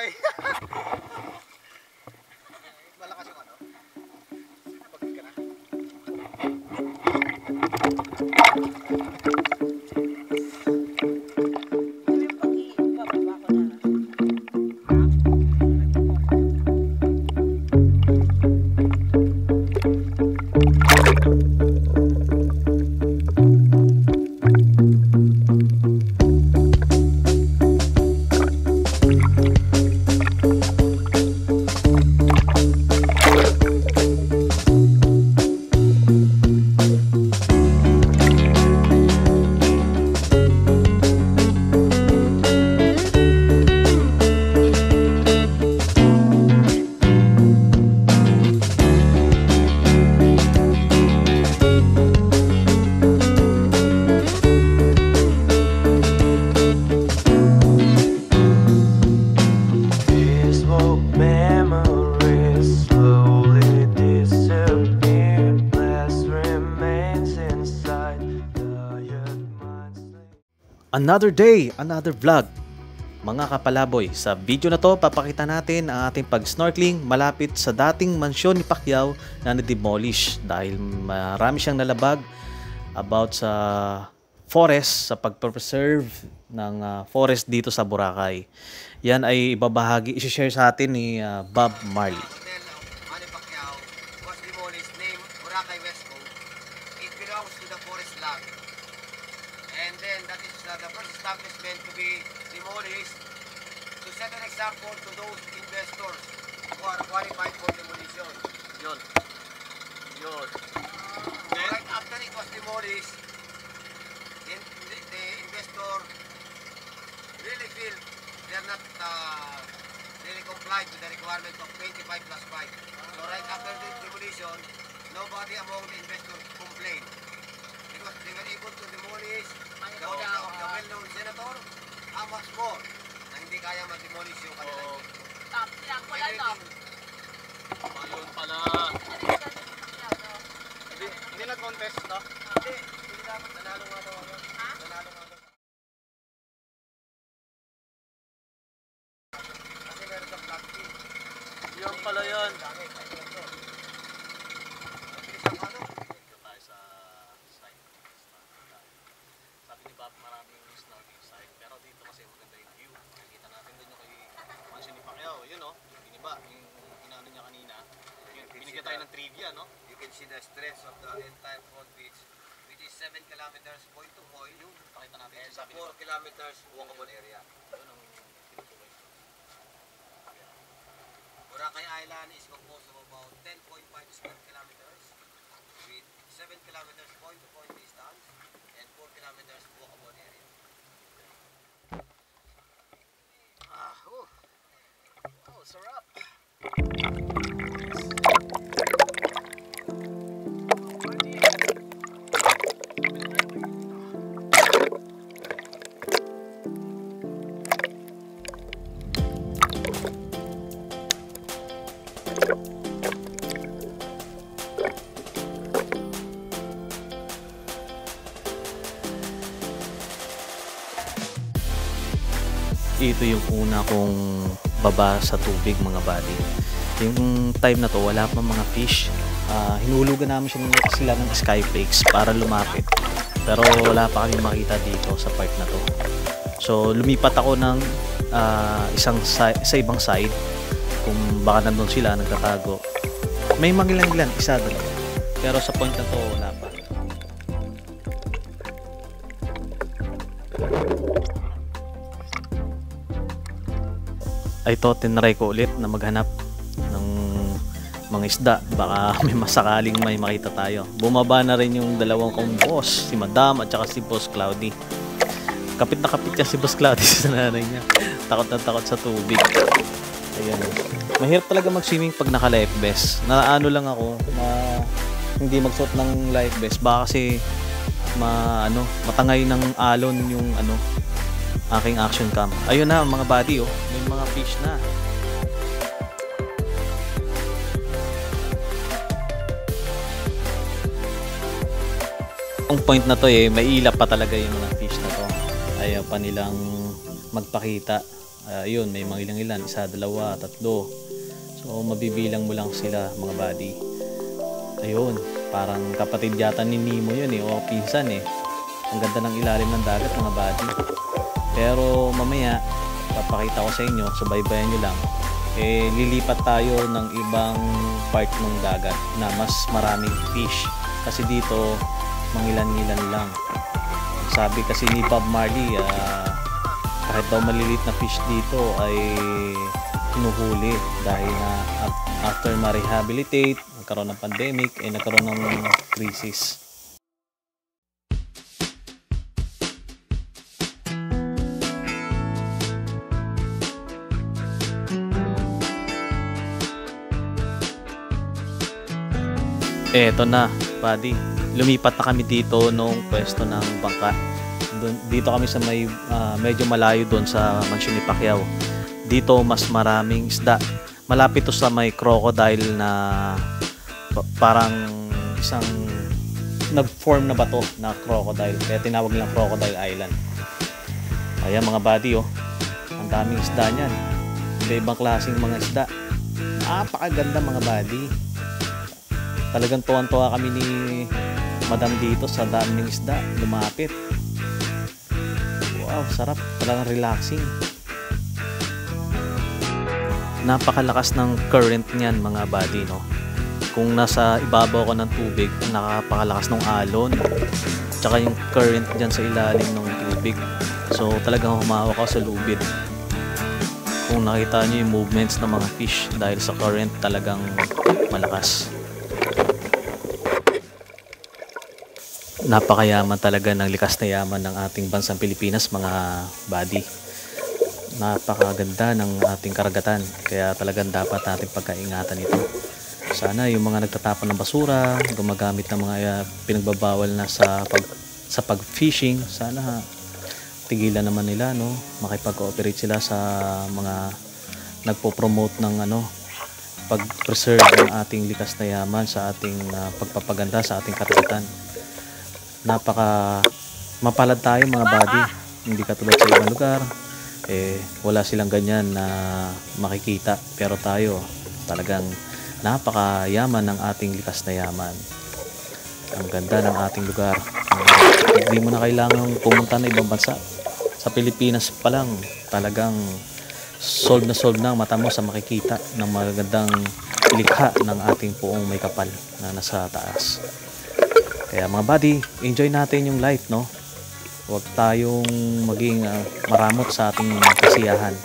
Ay! Malakas yung ano? Pagod ka na? Another day, another vlog. Mga kapalaboy, sa video na to papakita natin ang ating pag-snorkeling malapit sa dating mansyon ni Pacquiao na na-demolish dahil marami siyang nalabag about sa forest, sa pag-preserve ng forest dito sa Boracay. Yan ay ibabahagi, isi-share sa atin ni Bob Marley. Manny Pacquiao was demolished, named Boracay West Coast. It belongs to the forest land. And then that is the first establishment to be demolished to set an example to those investors who are qualified for demolition. Yun. Yun. Right after it was demolished, the investor really feel they're not really complied with the requirement of 25 plus 5. So right after the demolition, nobody among the investors complained. Because they were able to demolish the well-known senator, how much more na hindi kaya mag-demolish yung kanila. Lang wala to. Ayun pala. Hindi nag-contest, no? Hindi. Hindi dapat. Nanalo nga daw ako. Ha? Nanalo nga daw. Kasi meron sa black team. Yun pala yun. Maraming snorkeling site, pero dito kasi maganda yung view. Makikita natin doon yung kay mansyon ni Pacquiao. Yun o, yung iba, yung inaano niya kanina. Yung binigyan tayo ng trivia, no? You can see the stretch of the entire front beach, which is 7 kilometers point to point. Yung pakita natin and sa 4 kilometers walkable area. Yun ang tinutuloy. Boracay Island is composed of about 10.5 square kilometers with 7 kilometers point to point distance and 4 kilometers walkable area. Oh, sarap! Ito yung una kong baba sa tubig, mga buddy. Yung time na to wala pa mga fish. Hinulugan namin sila ng skyflakes para lumapit, pero wala pa kami makita dito sa part na to. So lumipat ako ng sa ibang side kung baka nandun sila nagtatago. May mangilan-ilan, isa doon, pero sa point na to wala pa. Ay to, tinry ko ulit na maghanap ng mga isda, baka may masakaling may makita tayo. Bumaba na rin yung dalawang kong boss, si Madam at saka si Boss Cloudy. Kapit na kapit niya si Boss Cloudy sa nanay niya. Takot na takot sa tubig. Ayan. Mahirap talaga mag-swimming pag naka-life vest. Naano lang ako na hindi magsuot ng life vest, baka kasi matangay ng alon yung aking action cam. Ayun na mga buddy, may mga fish na. Ang point na to may ilap pa talaga yung mga fish na to. Ayaw pa nilang magpakita Yun, may mga ilang-ilan, isa, dalawa, tatlo. So mabibilang mo lang sila mga buddy. Ayun, parang kapatid yata ni Nemo yun o pinsan Ang ganda ng ilalim ng dagat mga buddy. Pero mamaya papakita ko sa inyo, subaybayan nyo lang. Lilipat tayo ng ibang part ng dagat na mas maraming fish. Kasi dito mangilan-ngilan lang. Sabi kasi ni Bob Marley, kahit daw maliliit na fish dito ay hinuhuli dahil na after ma-rehabilitate, nagkaroon ng pandemic, nagkaroon ng crisis. Eto na, buddy. Lumipat na kami dito nung pwesto ng bangka. Dito kami sa may medyo malayo doon sa mansyon ni Pacquiao. Dito mas maraming isda. Malapit to sa may crocodile na parang isang nag-form na bato na crocodile. Kaya tinawag nilang Crocodile Island. Ayan mga buddy Ang daming isda niyan. Iba-ibang klaseng mga isda. Napakaganda mga buddy. Talagang tuwan-tuwa kami ni Madam dito sa daming isda. Lumapit. Wow, sarap. Talagang relaxing. Napakalakas ng current niyan mga buddy, no? Kung nasa ibabaw ko ng tubig, napakalakas ng alon. Tsaka yung current dyan sa ilalim ng tubig. So talagang humawak ako sa lubid. Kung nakita nyo yung movements ng mga fish dahil sa current talagang malakas. Napakayaman talaga ng likas na yaman ng ating bansang Pilipinas mga buddy. Napakaganda ng ating karagatan, kaya talagang dapat natin pagkaingatan ito. Sana yung mga nagtatapon ng basura, gumagamit ng mga pinagbabawal na sa pag-fishing, sana tigilan naman nila, no? Makipag-cooperate sila sa mga nagpo-promote ng pag-preserve ng ating likas na yaman sa ating pagpapaganda sa ating karagatan. Napaka mapalad tayo mga buddy, hindi katulad sa ibang lugar wala silang ganyan na makikita, pero tayo talagang napakayaman ng ating likas na yaman. Ang ganda ng ating lugar. Hindi mo na kailangang pumunta na ibang bansa. Sa Pilipinas pa lang talagang solve na ang mata mo sa makikita ng magagandang likha ng ating puong may kapal na nasa taas. Kaya mga buddy, enjoy natin yung life, no? Huwag tayong maging maramot sa ating kasiyahan.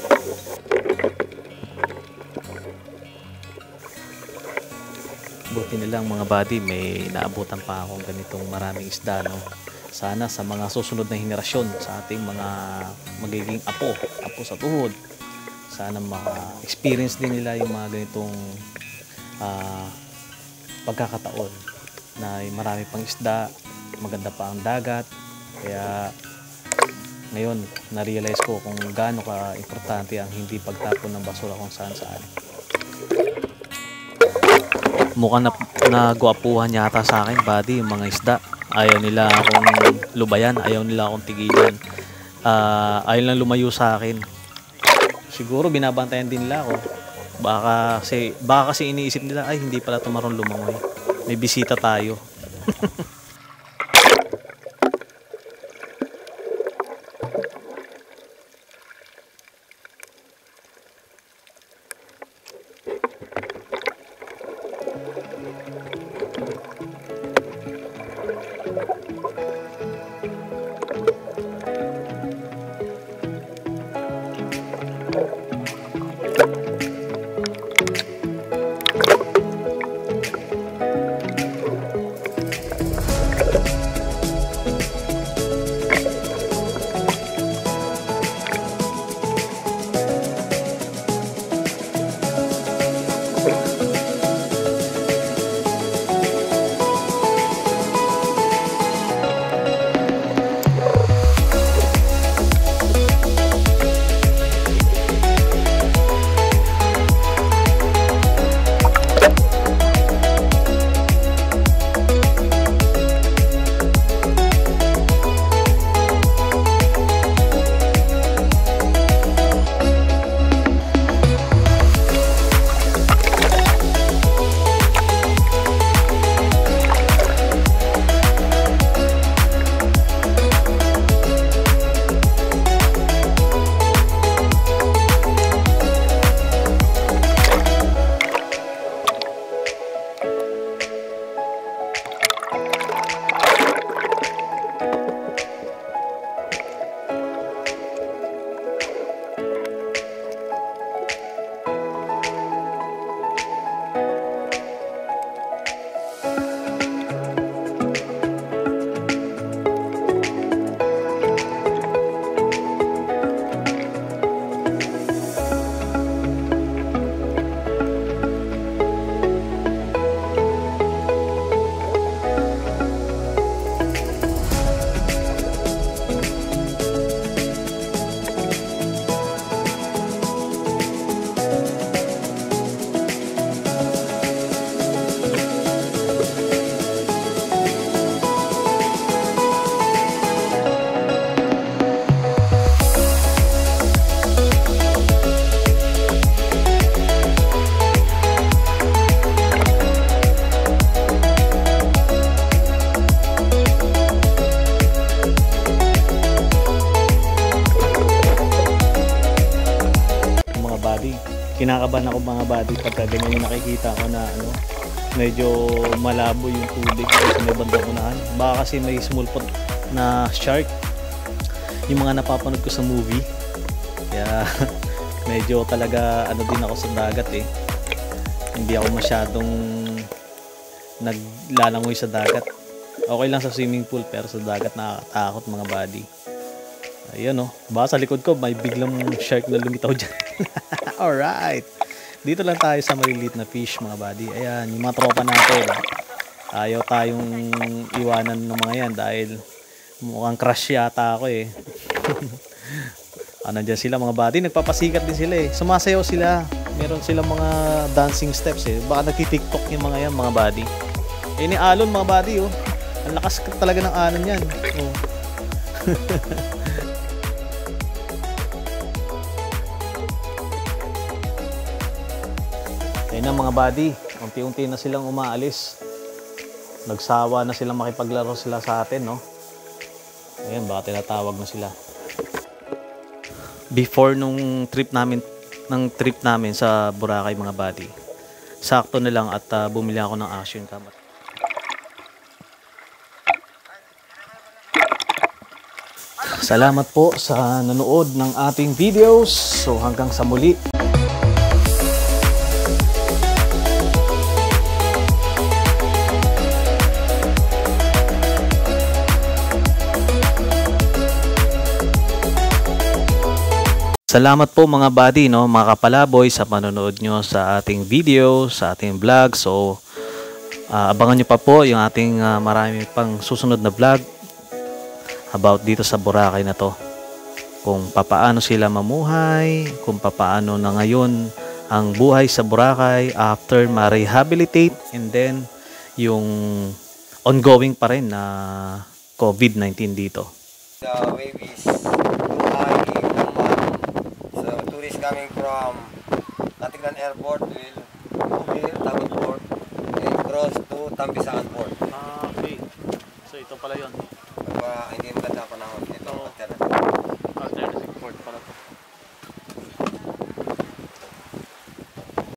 Buti nilang mga buddy, may naabutan pa akong ganitong maraming isda, no? Sana sa mga susunod na henerasyon, sa ating mga magiging apo sa tuhod, sana maka-experience din nila yung mga ganitong pagkakataon na marami pang isda, maganda pa ang dagat. Kaya ngayon na-realize ko kung gaano ka importante ang hindi pagtapon ng basura kung saan. Mukhang nagwapuhan yata sa akin buddy yung mga isda. Ayaw nila akong lubayan, ayaw nila akong tigilan, ayaw lang lumayo sa akin. Siguro binabantayan din nila ako. Baka kasi iniisip nila, ay hindi pala tumaron lumangoy, may bisita tayo. mga buddy. Kinakabahan ako mga buddy pagka ganyan yung nakikita ko na ano, medyo malabo yung tubig sa may bandang unahan. Baka kasi may small pot na shark yung mga napapanood ko sa movie. Kaya medyo talaga ano din ako sa dagat eh. Hindi ako masyadong naglalangoy sa dagat. Okay lang sa swimming pool pero sa dagat nakakatakot mga buddy. Ayan oh, baka sa likod ko may biglang shark na lumitaw dyan. Alright, dito lang tayo sa maliliit na fish mga buddy. Ayan, yung mga tropa natin. Ayaw tayong iwanan ng mga yan dahil mukhang crush yata ako eh. Nandyan sila mga buddy, nagpapasikat din sila eh. Sumasayaw sila, meron silang mga dancing steps eh. Baka nagtitiktok yung mga yan mga buddy. Eh ni alon mga buddy oh. Ang lakas talaga ng alon yan oh. Ayun na mga buddy, unti-unti na silang umaalis. Nagsawa na silang makipaglaro sila sa atin, no? Ayan, baka tinatawag na sila. Before nung trip namin sa Boracay mga buddy, sakto na lang at bumili ako ng action cam. Salamat po sa nanood ng ating videos. So hanggang sa muli. Salamat po mga buddy, no, mga kapalaboy sa panonood nyo sa ating video, sa ating vlog. So, abangan nyo pa po yung ating marami pang susunod na vlog about dito sa Boracay na to. Kung papaano sila mamuhay, kung papaano na ngayon ang buhay sa Boracay after ma-rehabilitate, and then yung ongoing pa rin na COVID-19 dito. The wave is high in Lamban. So tourists coming from Katiglan Airport will go here, Tawid Port, and cross to Tampisakan Port. Okay. So ito pala yun. Hindi maganda panahon. Ito So, alternative. Alternative port pala to.